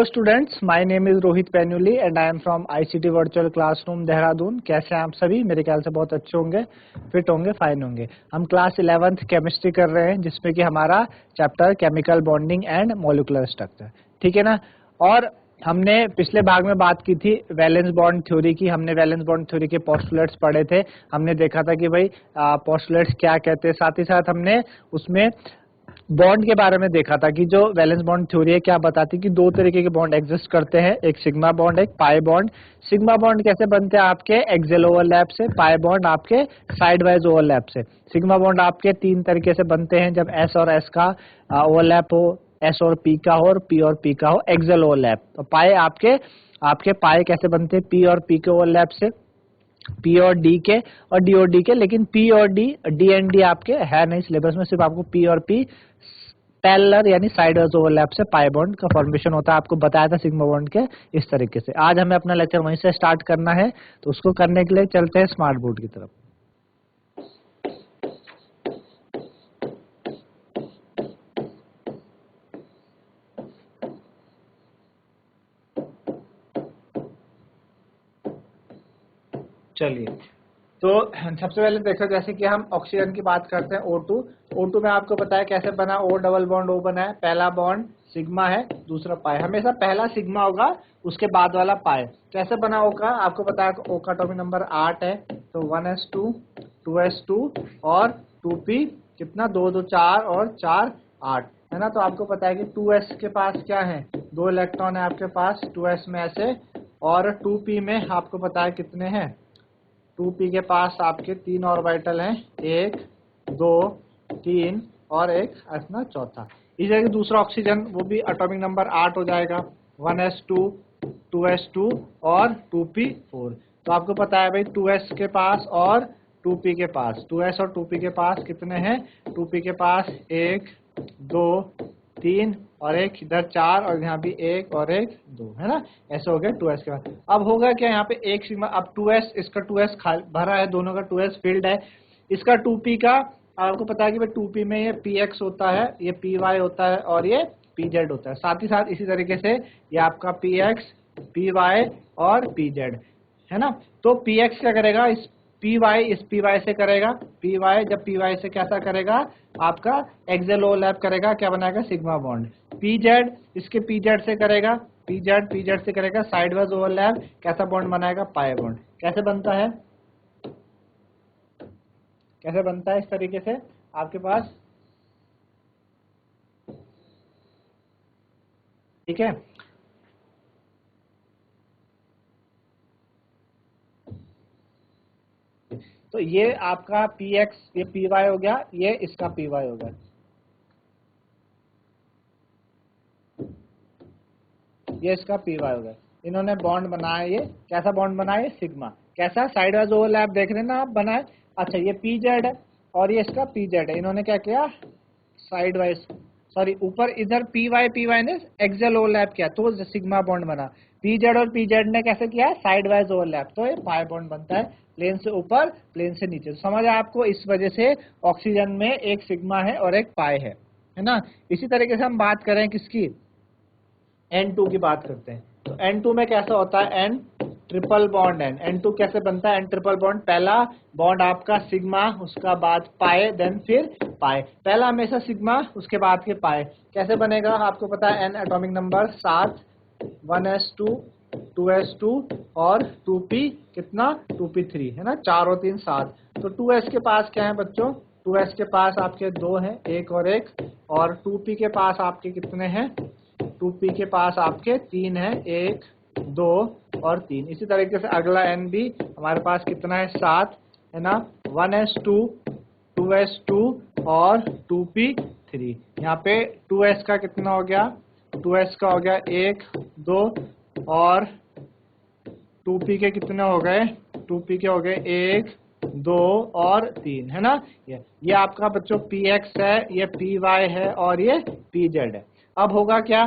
Hello students, my name is Rohit Painuly and I am from ICT virtual classroom Dehradun. कैसे हैं आप सभी? मेरे ख्याल से बहुत अच्छे होंगे, फिट होंगे, फाइन होंगे। हम क्लास 11th केमिस्ट्री कर रहे हैं, जिसमें कि हमारा chapter chemical bonding and molecular structure, ठीक है ना। और हमने पिछले भाग में बात की थी वैलेंस बॉन्ड थ्योरी की। हमने वैलेंस बॉन्ड थ्योरी के पोस्टुलेट्स पढ़े थे। हमने देखा था कि भाई पोस्टुलेट्स क्या कहते हैं। साथ ही साथ हमने उसमें बॉन्ड के बारे में देखा था कि जो वैलेंस बॉन्ड थ्योरी है क्या बताती है कि दो तरीके के बॉन्ड एग्जिस्ट करते हैं, एक सिग्मा बॉन्ड, एक पाई बॉन्ड। सिग्मा बॉन्ड कैसे बनते हैं? आपके एक्सियल ओवरलैप से। पाई बॉन्ड आपके साइड वाइज ओवरलैप से। सिग्मा बॉन्ड आपके तीन तरीके से बनते हैं, जब एस और एस का ओवरलैप हो, एस और पी का हो, और पी और पी का हो, एक्सियल ओवरलैप। तो पाई आपके पाई कैसे बनते हैं? पी और पी के ओवरलैप से, पी और डी के और डी और डी के। लेकिन पी और डी एंड डी आपके है नहीं सिलेबस में, सिर्फ आपको पी और पी पैरेलल यानी साइडवाइज ओवरलैप से पाई बॉन्ड का फॉर्मेशन होता है। आपको बताया था सिग्मा बॉन्ड के इस तरीके से। आज हमें अपना लेक्चर वहीं से स्टार्ट करना है, तो उसको करने के लिए चलते हैं स्मार्ट बोर्ड की तरफ। चलिए, तो सबसे पहले देखो, जैसे कि हम ऑक्सीजन की बात करते हैं O2। O2 में आपको पता है कैसे बना, O डबल बॉन्ड O बना है। पहला बॉन्ड सिग्मा है, दूसरा पाई। हमेशा पहला सिग्मा होगा, उसके बाद वाला पाई। कैसे बना O का? आपको पता है O का एटॉमिक नंबर 8 है, तो 1s2 2s2 और 2p कितना, 2 2 4 और 4 8 है ना। तो आपको पता है कि 2s के पास क्या है, 2 इलेक्ट्रॉन है आपके पास 2s में ऐसे, और 2p में आपको पता है कितने हैं, 2p के पास आपके 3 ऑर्बिटल हैं, 1 2 3 और एक अपना चौथा। इसी तरह दूसरा ऑक्सीजन, वो भी एटॉमिक नंबर 8 हो जाएगा, 1s2 2s2 और 2p4। तो आपको पता है भाई 2s के पास और 2p के पास, 2s और 2p के पास कितने हैं, 2p के पास 1 2 3 और एक इधर 4 और यहाँ भी 1 और 1 2 है ना। ऐसे हो गया 2s के बाद। अब होगा क्या, यहाँ पे एक सिग्मा, अब 2s, इसका 2s भरा है, दोनों का 2s फील्ड है। इसका 2p का आपको पता है कि भाई 2p में ये px होता है, ये py होता है और ये pz होता है। साथ ही साथ इसी तरीके से ये आपका px py और pz है ना। तो px क्या करेगा, इस py से करेगा, py जब py से कैसा करेगा, आपका एक्सियल ओवरलैप करेगा, क्या बनाएगा, सिग्मा बॉन्ड। pz इसके pz से करेगा, pz से करेगा साइडवाइज ओवरलैप, कैसा बॉन्ड बनाएगा, पाई बॉन्ड। कैसे बनता है, कैसे बनता है इस तरीके से आपके पास, ठीक है। तो ये आपका px, ये py हो गया, ये इसका py हो गया, ये इसका py हो गया। इन्होंने बॉन्ड बनाया, ये कैसा बॉन्ड बनाया, सिग्मा। कैसा, साइडवाइज ओवरलैप देख रहे हैं ना आप, बनाए। अच्छा, ये pz है और ये इसका pz है। इन्होंने क्या किया, साइडवाइज, सॉरी ऊपर इधर py ने एक्सियल ओवरलैप किया, तो सिग्मा बॉन्ड बना। pz और pz ने कैसे किया, साइडवाइज ओवरलैप, तो ये पाई बॉन्ड बनता है, प्लेन से ऊपर प्लेन से नीचे। समझ आया आपको? इस वजह से ऑक्सीजन में एक सिग्मा है और एक पाई है ना। इसी तरीके से हम बात करें किसकी, N2 की बात करते हैं। तो N2 में कैसा होता है, N triple bond N। N2 कैसे बनता है, N ट्रिपल बॉन्ड, पहला बॉन्ड आपका सिग्मा, उसका बाद पाई, देन फिर पाई। पहला हमेशा सिग्मा, उसके बाद के पाई। कैसे बनेगा, आपको पता है N atomic number 7, 1s2 2s2 और 2p कितना, 2p3 है ना, 4 और 3 7। तो 2s के पास क्या है बच्चों, 2s के पास आपके 2 हैं, 1 और 1, और 2p के पास आपके कितने हैं, 2p के पास आपके 3 है, 1 2 और 3। इसी तरीके से अगला n भी हमारे पास कितना है, 7 है ना, 1s2 2s2 और 2p3। यहाँ पे 2s का कितना हो गया, 2s का हो गया 1 2 और 2p के कितने हो गए, 2p के हो गए 1 2 और 3 है ना। ये आपका बच्चों px है, ये py है और ये pz है। अब होगा क्या,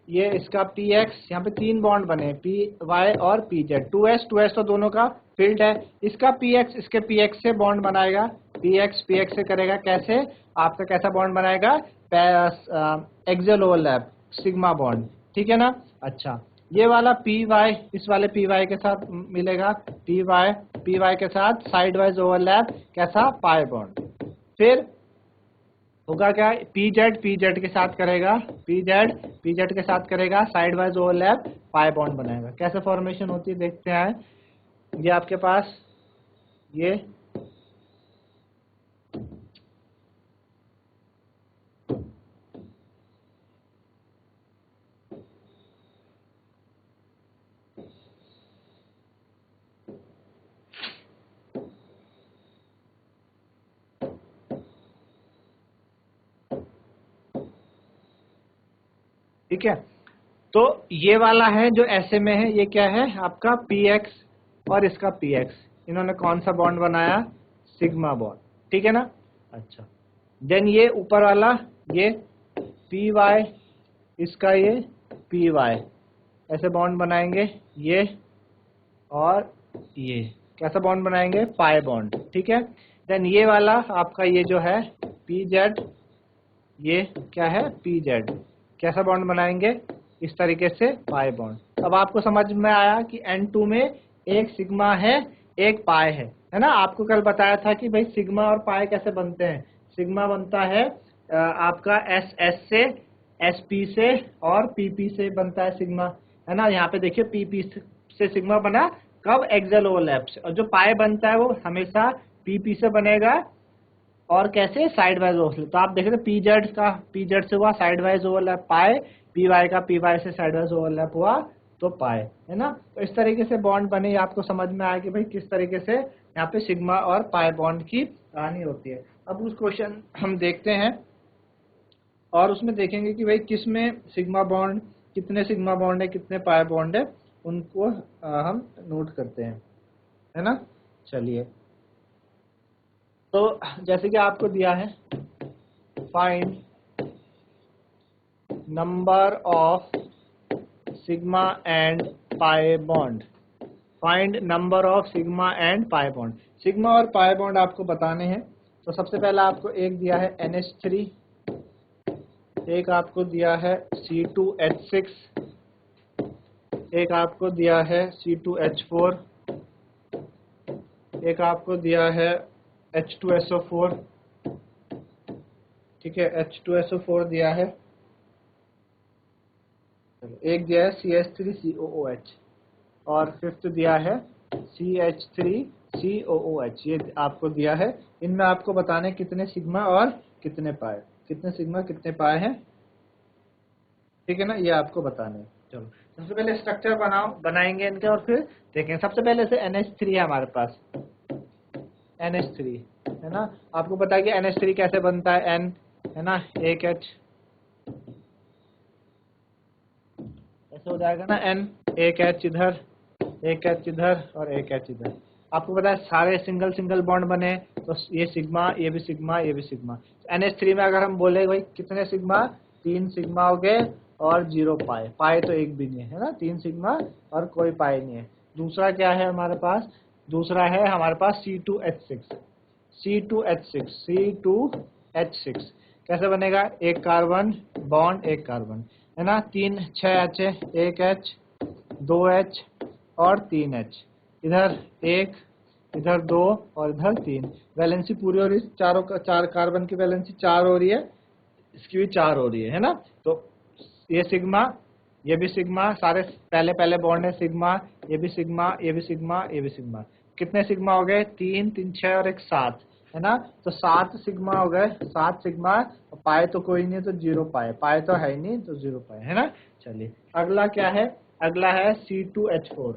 ये इसका px, यहाँ पे 3 बॉन्ड बने, py और pz, 2s तो दोनों का फील्ड है। इसका px इसके px से बॉन्ड बनाएगा, px से करेगा, कैसे, आपका कैसा बॉन्ड बनाएगा, एक्सियल ओवरलैप, सिग्मा बॉन्ड। ठीक है ना। अच्छा, ये वाला पी वाई इस वाले पी वाई के साथ मिलेगा, पी वाई के साथ साइड वाइज ओवरलैप, कैसा, पाई बॉन्ड। फिर होगा क्या, पी जेड के साथ करेगा, पी जेड के साथ करेगा side wise overlap, pi bond बनाएगा। कैसे फॉर्मेशन होती है देखते हैं। ये आपके पास ये ठीक है, तो ये वाला है जो ऐसे में है, ये क्या है आपका px और इसका px, इन्होंने कौन सा बॉन्ड बनाया, सिग्मा बॉन्ड, ठीक है ना। अच्छा, देन ये ऊपर वाला ये py, इसका ये py, ऐसे बॉन्ड बनाएंगे ये और ये, कैसा बॉन्ड बनाएंगे, पाई बॉन्ड, ठीक है। देन ये वाला आपका ये जो है pz, ये क्या है pz, कैसा बॉन्ड बनाएंगे, इस तरीके से पाई बॉन्ड। अब आपको समझ में आया कि N2 में एक सिग्मा है एक पाई है ना। आपको कल बताया था कि भाई सिग्मा और पाई कैसे बनते हैं। सिग्मा बनता है आपका एस से, SP से और PP से बनता है सिग्मा, है ना। यहाँ पे देखिए PP से सिग्मा बना, कब, एक्सियल ओवरलैप से। और जो पाई बनता है वो हमेशा PP से बनेगा, और कैसे, साइड वाइज ओवरलैप। तो आप देख रहे हैं पीजेड से हुआ साइड वाइज ओवरलैप पाए, पीवाई का पीवाई से साइड वाइज ओवरलैप हुआ तो पाए, है ना। तो इस तरीके से बॉन्ड बने, आपको समझ में आया कि भाई किस तरीके से यहाँ पे सिग्मा और पाई बॉन्ड की कहानी होती है। अब उस क्वेश्चन हम देखते हैं और उसमें देखेंगे कि भाई किस में सिग्मा बॉन्ड, कितने सिग्मा बॉन्ड है, कितने पाई बॉन्ड है, उनको हम नोट करते हैं, है ना। चलिए, तो जैसे कि आपको दिया है, find number of sigma and pi bond, find number of sigma and pi bond. Sigma और पाई बॉन्ड आपको बताने हैं। तो सबसे पहला आपको एक दिया है NH3, एक आपको दिया है C2H6, एक आपको दिया है C2H4, एक आपको दिया है H2SO4, ठीक है, H2SO4 दिया है, एक दिया है CH3COOH, और फिफ्थ दिया है CH3COOH, ये आपको दिया है। इनमें आपको बताने कितने सिग्मा और कितने पाए, कितने सिग्मा कितने पाए हैं, ठीक है ना, ये आपको बताने। चलो, सबसे पहले स्ट्रक्चर बनाएंगे इनके और फिर देखेंगे। सबसे पहले से NH3 है हमारे पास, NH3 है ना। आपको पता है कि NH3 कैसे बनता है, N है ना, एक H, ऐसे हो जाएगा ना, N, एक H इधर, एक H इधर और एक H इधर। आपको पता है सारे सिंगल सिंगल बॉन्ड बने, तो ये सिग्मा, ये भी सिग्मा, ये भी सिग्मा। NH3 में अगर हम बोले भाई कितने सिग्मा, 3 सिग्मा हो गए और 0 पाई, पाई तो एक भी नहीं है ना, 3 सिग्मा और कोई पाई नहीं है। दूसरा क्या है हमारे पास, दूसरा है हमारे पास C2H6, C2H6 कैसे बनेगा, एक कार्बन बॉन्ड एक कार्बन, है ना, 3 6 H है, एक H, 2 H और 3 H, इधर एक, इधर 2 और इधर 3। वैलेंसी पूरी हो रही है, चारों का, 4 कार्बन की वैलेंसी 4 हो रही है, इसकी भी 4 हो रही है ना। तो ये सिग्मा, ये भी सिग्मा, सारे पहले पहले बॉन्ड है सिग्मा, ये भी सिग्मा, ये भी सिग्मा, ये भी सिग्मा। कितने सिग्मा हो गए, 3 3 6 और एक 7, है ना। तो 7 सिग्मा हो गए, 7 सिग्मा। पाए तो कोई नहीं, तो 0 पाए, पाए तो है ही नहीं, तो 0 पाए, है ना। चलिए, अगला क्या है, अगला है C2H4,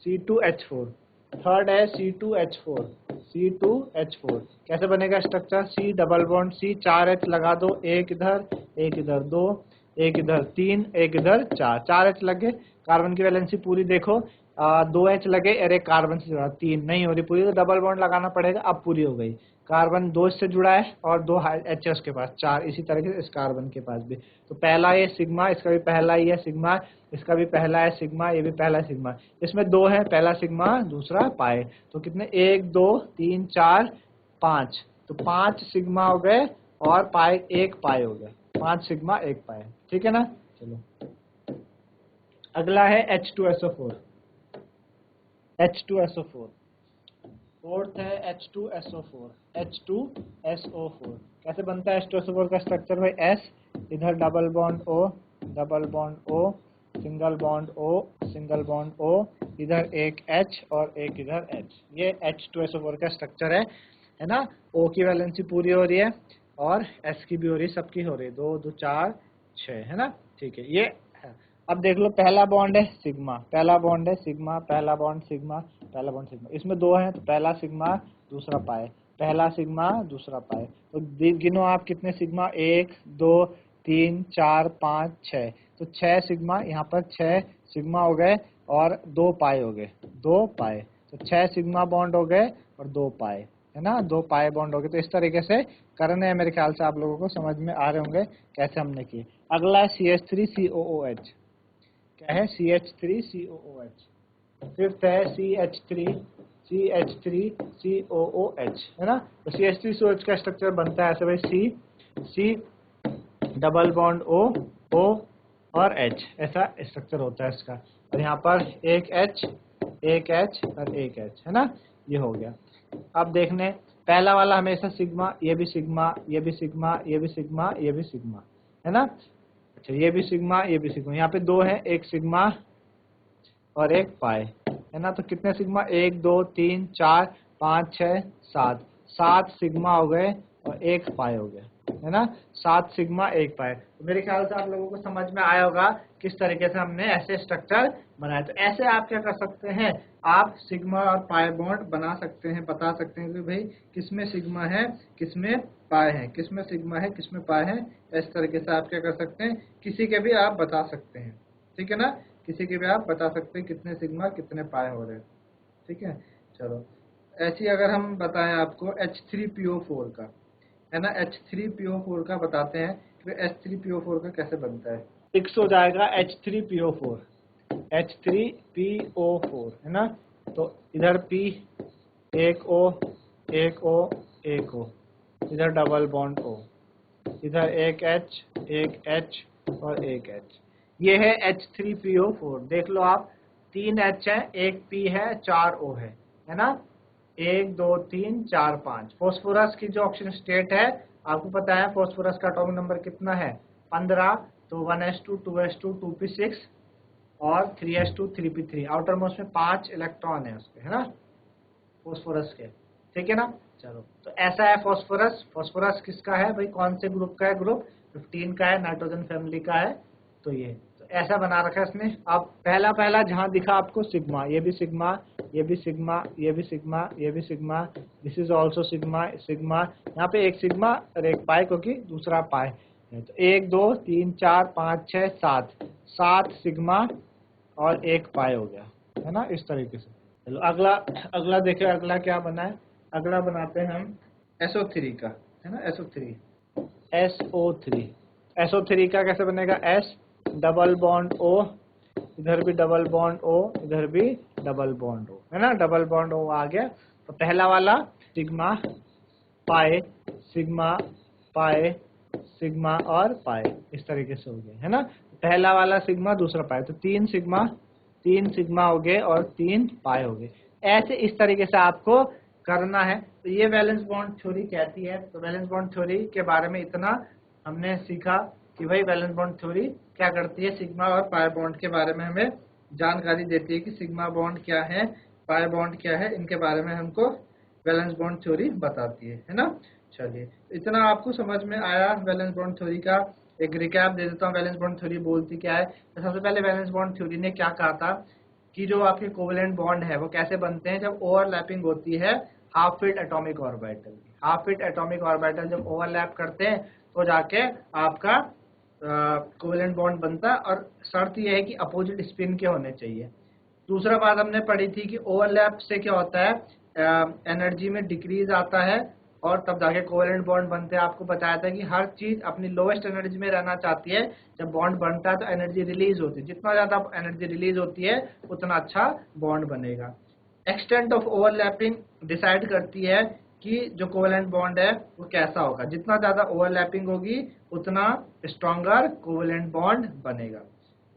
C2H4, थर्ड है C2H4, C2H4 कैसे बनेगा structure, C double bond C, 4 H लगा दो, एक इधर, एक इधर, 2, एक इधर 3, एक इधर 4, 4 H लगे। कार्बन की वैलेंसी पूरी देखो, 2 H लगे, अरे कार्बन से जुड़ा 3 नहीं हो रही पूरी, तो डबल बॉन्ड लगाना पड़ेगा। अब पूरी हो गई, कार्बन 2 से जुड़ा है और 2 H है उसके पास, 4। इसी तरीके से इस कार्बन के पास भी। तो पहला ये सिग्मा, इसका भी पहला ही है सिग्मा, इसका भी पहला है सिग्मा, ये भी पहला है सिग्मा। इसमें 2 है, पहला सिग्मा दूसरा पाए। तो कितने, 1 2 3 4 5, तो 5 सिग्मा हो गए और पाए, एक पाए हो गया, 5 सिग्मा 1 पाए, ठीक है ना। चलो, अगला है H2SO4। H2SO4 फोर्थ है H2SO4। H2SO4 कैसे बनता है H2SO4 का स्ट्रक्चर भाई? S, इधर double bond O, single bond O, इधर एक H और एक इधर H। ये H2SO4 का स्ट्रक्चर है ना। O की वैलेंसी पूरी हो रही है और S की भी हो रही है, सबकी हो रही है, 2 2 4 6 है ना। ठीक है, ये है। अब देख लो, पहला बॉन्ड है सिग्मा, पहला बॉन्ड है सिग्मा, पहला बॉन्ड सिग्मा, पहला बॉन्ड सिग्मा। इसमें दो हैं तो पहला सिग्मा दूसरा पाए, पहला सिग्मा दूसरा पाए। तो गिनो आप कितने सिग्मा, 1 2 3 4 5 6। तो 6 सिग्मा, यहाँ पर 6 सिग्मा हो गए और 2 पाए हो गए, 2 पाए। तो 6 सिग्मा बॉन्ड हो गए और 2 पाए, है ना, 2 पाए बॉन्ड हो गए। तो इस तरीके से करने हैं, मेरे ख्याल से आप लोगों को समझ में आ रहे होंगे कैसे हमने किए। अगला है CH3COOH। क्या है? CH3COOH। फिफ्थ है CH3COOH, है ना। तो CH3COOH का स्ट्रक्चर बनता है ऐसे भाई, C डबल बॉन्ड O और H, ऐसा स्ट्रक्चर होता है इसका। और यहाँ पर एक H और एक H, है ना। ये हो गया। अब देखने, पहला वाला हमेशा सिग्मा, ये भी सिग्मा, ये भी सिग्मा, ये भी सिग्मा, ये भी सिग्मा, है ना। अच्छा, ये भी सिग्मा, ये भी सिग्मा। यहाँ पे दो है, एक सिग्मा और एक पाए, है ना। तो कितने सिग्मा? 1 2 3 4 5 6 7, 7 सिग्मा हो गए और एक पाए हो गए, है ना। 7 सिग्मा 1 पाए। तो मेरे ख्याल से आप लोगों को समझ में आया होगा किस तरीके से हमने ऐसे स्ट्रक्चर बनाए। तो ऐसे आप क्या कर सकते हैं, आप सिग्मा और पाए बॉन्ड बना सकते हैं, बता सकते हैं कि भाई किसमें सिग्मा है, किसमें पाए है, किसमें सिग्मा है, किसमें पाए है। इस तरीके से आप क्या कर सकते हैं, किसी के भी आप बता सकते हैं, ठीक है ना। किसी के भी आप बता सकते हैं कितने सिग्मा कितने पाए हो रहे हैं, ठीक है। चलो, ऐसी अगर हम बताएं आपको H3PO4 का, है ना, H3PO4 का बताते हैं कि H3PO4 का कैसे बनता है। 6 हो जाएगा H3PO4, H3PO4, है ना। तो इधर P, एक O, एक O, एक O, इधर डबल बॉन्ड O, इधर एक H और एक H। ये है H3PO4। देख लो आप, 3 H है, एक P है, 4 O है ना। 1 2 3 4 5। फॉस्फोरस की जो ऑक्सीजन स्टेट है, आपको पता है फॉस्फोरस का एटॉमिक नंबर कितना है? 15। तो 1s2 2s2 2p6 और 3s2 3p3। आउटर मोस्ट में 5 इलेक्ट्रॉन है उसके, है ना, फॉस्फोरस के, ठीक है ना। चलो, तो ऐसा है फॉस्फोरस। फॉस्फोरस किसका है भाई, कौन से ग्रुप का है? ग्रुप 15 का है, नाइट्रोजन फैमिली का है। तो ये तो ऐसा बना रखा है इसने। अब पहला जहां दिखा आपको सिग्मा, ये भी सिग्मा, ये भी सिग्मा, ये भी सिग्मा, ये भी sigma, this is also sigma sigma. यहाँ पे एक सिग्मा और एक पाए, क्योंकि दूसरा पाए है। तो 1 2 3 4 5 6 7, 7 सिग्मा और एक पाए हो गया, है ना, इस तरीके से। चलो, अगला देखिए, अगला क्या बना है। अगला बनाते हैं हम SO3 का, है ना, SO3 का कैसे बनेगा? S डबल बॉन्ड O, इधर भी डबल बॉन्ड O, इधर भी डबल बॉन्ड O, है ना, डबल बॉन्ड O आ गया। तो पहला वाला सिग्मा पाए, सिग्मा पाए, सिग्मा और पाए, इस तरीके से हो गया, है ना। पहला वाला सिग्मा, दूसरा पाए, तो 3 सिग्मा हो गए और 3 पाए हो गए। ऐसे इस तरीके से आपको करना है। तो ये वैलेंस बॉन्ड थ्योरी कहती है। तो वैलेंस बॉन्ड थ्योरी के बारे में इतना हमने सीखा कि भाई वैलेंस बॉन्ड थ्योरी क्या करती है, सिग्मा और पाई बॉन्ड के बारे में हमें जानकारी देती है कि सिग्मा बॉन्ड क्या है, पाई बॉन्ड क्या है, इनके बारे में हमको वैलेंस बॉन्ड थ्योरी बताती है ना। चलिए, इतना आपको समझ में आया वैलेंस बॉन्ड थ्योरी का। एक रिकैप दे देता हूँ, वैलेंस बॉन्ड थ्योरी बोलती क्या है। तो सबसे पहले वैलेंस बॉन्ड थ्योरी ने क्या कहा था कि जो आपके कोवेलेंट बॉन्ड है वो कैसे बनते हैं, जब ओवरलैपिंग होती है half fit atomic orbital. Half fit atomic orbital जब ओवरलैप करते हैं तो जाके आपका कोवेलेंट बॉन्ड बनता है, और शर्त यह है कि अपोजिट स्पिन के होने चाहिए। दूसरा बात हमने पढ़ी थी कि ओवरलैप से क्या होता है, एनर्जी में डिक्रीज आता है और तब जाके कोवेलेंट बॉन्ड बनते हैं। आपको बताया था कि हर चीज अपनी लोएस्ट एनर्जी में रहना चाहती है। जब बॉन्ड बनता है तो एनर्जी रिलीज होती है, जितना ज्यादा एनर्जी रिलीज होती है उतना अच्छा बॉन्ड बनेगा। एक्सटेंट ऑफ ओवरलैपिंग डिसाइड करती है कि जो कोवेलेंट बॉन्ड है वो कैसा होगा। जितना ज्यादा ओवरलैपिंग होगी उतना स्ट्रॉन्गर कोवेलेंट बॉन्ड बनेगा।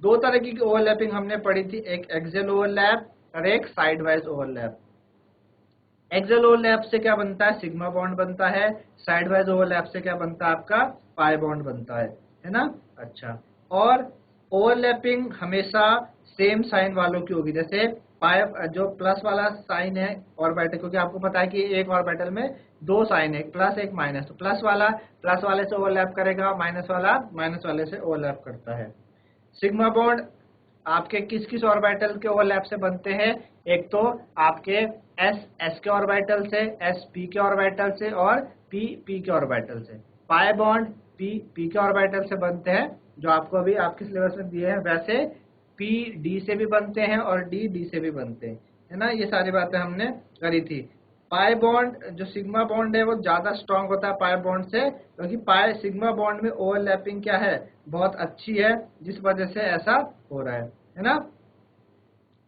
दो तरह की ओवरलैपिंग हमने पढ़ी थी, एक एक्सियल ओवरलैप और एक side wise overlap. Axial overlap से क्या बनता है, सिग्मा बॉन्ड बनता है। साइड वाइज ओवरलैप से क्या बनता है, आपका पाई बॉन्ड बनता है ना। अच्छा, और ओवरलैपिंग हमेशा सेम साइन वालों की होगी, जैसे पाई जो प्लस वाला साइन है ऑर्बिटल, क्योंकि आपको पता है कि एक ऑर्बिटल में दो साइन है, एक प्लस एक माइनस, तो प्लस वाला प्लस वाले से ओवरलैप करेगा, माइनस वाला माइनस वाले से ओवरलैप करता है। सिग्मा बॉन्ड आपके किस किस ऑर्बिटल के ओवरलैप से बनते हैं, एक तो आपके एस के ऑर्बिटल से, एस पी के ऑर्बिटल से और पी के ऑर्बिटल से। पाई बॉन्ड पी के ऑर्बिटल से बनते हैं, जो आपको अभी आपके सिलेबस में दिए हैं। वैसे पी डी से भी बनते हैं और डी से भी बनते हैं, है ना। ये सारी बातें हमने करी थी। पाई बॉन्ड जो सिग्मा बॉन्ड है वो ज्यादा स्ट्रांग होता है पाई बॉन्ड से, क्योंकि पाई सिग्मा बॉन्ड में ओवरलैपिंग क्या है, बहुत अच्छी है, जिस वजह से ऐसा हो रहा है ना।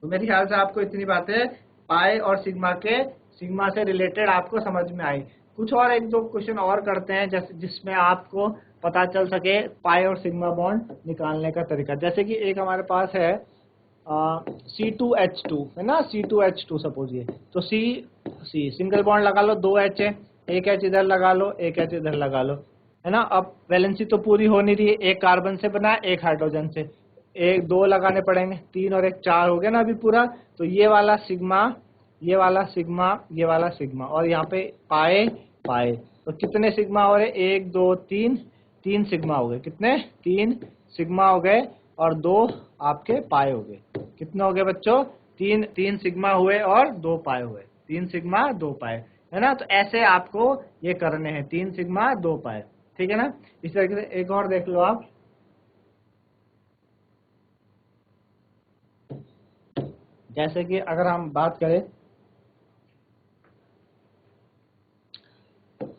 तो मेरे ख्याल से आपको इतनी बातें पाई और सिग्मा से रिलेटेड आपको समझ में आई। कुछ और एक दो क्वेश्चन और करते हैं, जैसे जिसमें आपको पता चल सके पाई और सिग्मा बॉन्ड निकालने का तरीका। जैसे कि एक हमारे पास है C2H2 है ना, C2H2 सपोजिए, तो C सिंगल बॉन्ड लगा लो, दो H है, एक H इधर लगा लो, एक H इधर लगा लो, है ना। अब वैलेंसी तो पूरी हो नहीं रही है, एक कार्बन से बना है, एक हाइड्रोजन से, एक दो लगाने पड़ेंगे, तीन और एक चार हो गया ना अभी पूरा। तो ये वाला सिग्मा, ये वाला सिग्मा, ये वाला सिग्मा, और यहाँ पे पाए पाए, तो कितने सिग्मा हो रहे, एक दो तीन, तीन सिग्मा हो गए, कितने, तीन सिग्मा हो गए, और दो आपके पाए हो गए। कितने हो गए बच्चों, तीन सिग्मा हुए और दो पाए हुए, तीन सिग्मा दो पाए, है ना। तो ऐसे आपको ये करने हैं, तीन सिग्मा दो पाए, ठीक है ना। इस तरीके से एक और देख लो आप, जैसे कि अगर हम बात करें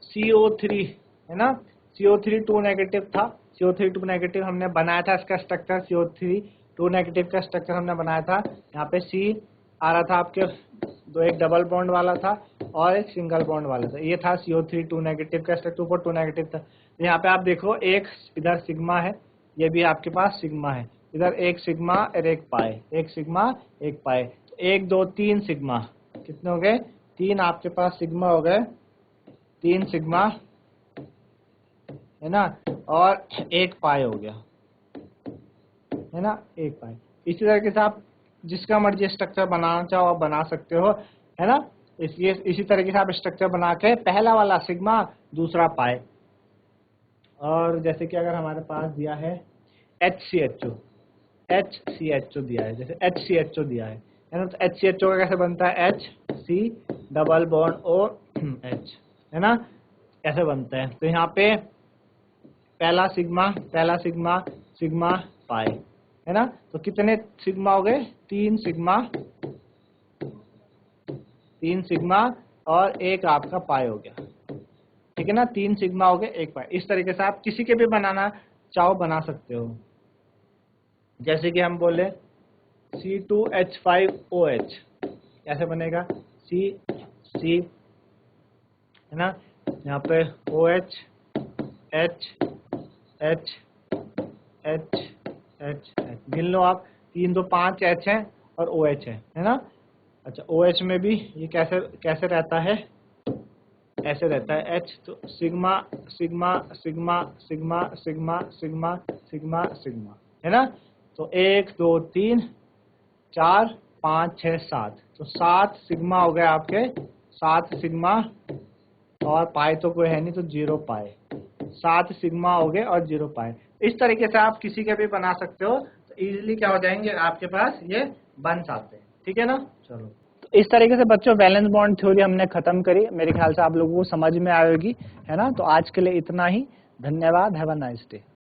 CO3, है ना, CO3 2 नेगेटिव था, CO3 2 नेगेटिव हमने बनाया था, इसका स्ट्रक्चर CO3 2 नेगेटिव का स्ट्रक्चर हमने बनाया था। यहाँ पे C आ रहा था आपके दो, एक डबल बॉन्ड वाला था और एक सिंगल बॉन्ड वाला था, ये था CO3 2 नेगेटिव का स्ट्रक्चर, ऊपर 2 नेगेटिव था। तो यहाँ पे आप देखो, एक इधर सिग्मा है, ये भी आपके पास सिग्मा है, इधर एक सिग्मा और एक पाए, एक सिग्मा एक पाए, एक दो तीन सिग्मा, कितने हो गए, तीन आपके पास सिग्मा हो गए, तीन सिग्मा, है ना, और एक पाई हो गया, है ना, एक पाई। इसी तरीके से आप जिसका मर्जी स्ट्रक्चर बनाना चाहो आप बना सकते हो, है ना। इसलिए इसी तरीके से आप स्ट्रक्चर बना के, पहला वाला सिग्मा, दूसरा पाई। और जैसे कि अगर हमारे पास दिया है HCHO दिया है, जैसे HCHO दिया है ना, तो HCHO का कैसे बनता है, HC double bond O H, है ना, ऐसे बनता है। तो यहाँ पे पहला सिग्मा सिग्मा पाई, है ना, तो कितने सिग्मा हो गए, तीन सिग्मा और एक आपका पाई हो गया, ठीक है ना, तीन सिग्मा हो गए, एक पाई। इस तरीके से आप किसी के भी बनाना चाहो बना सकते हो। जैसे कि हम बोले C2H5OH, कैसे बनेगा, C है ना, यहाँ पे OH H H H H गिन लो आप, तीन दो पांच H है और OH है ना। अच्छा, OH में भी ये कैसे कैसे रहता है, ऐसे रहता है H, तो sigma sigma sigma sigma sigma sigma sigma sigma, है ना। तो एक दो तीन चार पाँच छः सात, तो सात सिग्मा हो गए आपके, सात सिग्मा, और पाई तो कोई है नहीं तो जीरो पाई, सात सिग्मा हो गए और जीरो पाई। इस तरीके से आप किसी के भी बना सकते हो, तो इजीली क्या हो जाएंगे आपके पास, ये बन जाते हैं, ठीक है ना। चलो, तो इस तरीके से बच्चों वैलेंस बॉन्ड थ्योरी हमने खत्म करी, मेरे ख्याल से आप लोगों को समझ में आएगी, है ना। तो आज के लिए इतना ही, धन्यवाद, हैव अ नाइस डे।